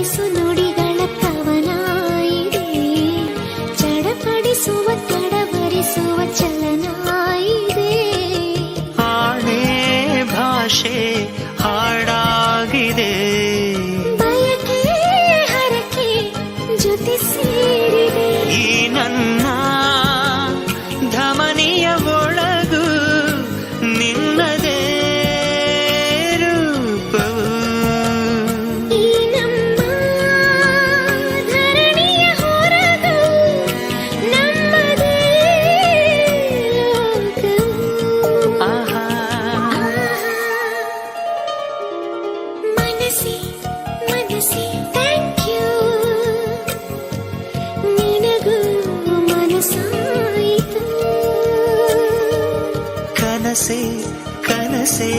ಚಡಪಡಿಸು ನುಡಿಗಳ ಕವನ ಇದೆ, ಚಡಪಡಿಸುವ ತಡವರಿಸುವ ಚಲನ ಇದೆ. ಆಣೆ ಭಾಷೆ ಹಾಡಾಗಿದೆ, ಬಯಕೆ ಹರಕೆ ಜೊತೆ ಸೇರಿದೆ. ಈ ನನ್ನ ಧಮನಿಯ ಒಳಗು ನಿನ್ನದೇ ರೂಪವು. ಈ ನಮ್ಮ ಧರಣಿಯ ಹೊರಗು ನಮ್ಮದೇ ಲೋಕವು. ಆಹಾ ಮನಸ್ಸೇ ಮನಸ್ಸೇ ಥ್ಯಾಂಕ್ ಯು, ನಿನಗೂ ಮನಸ್ಸಾಯಿತು. ಕನಸೆ ಕನಸೆ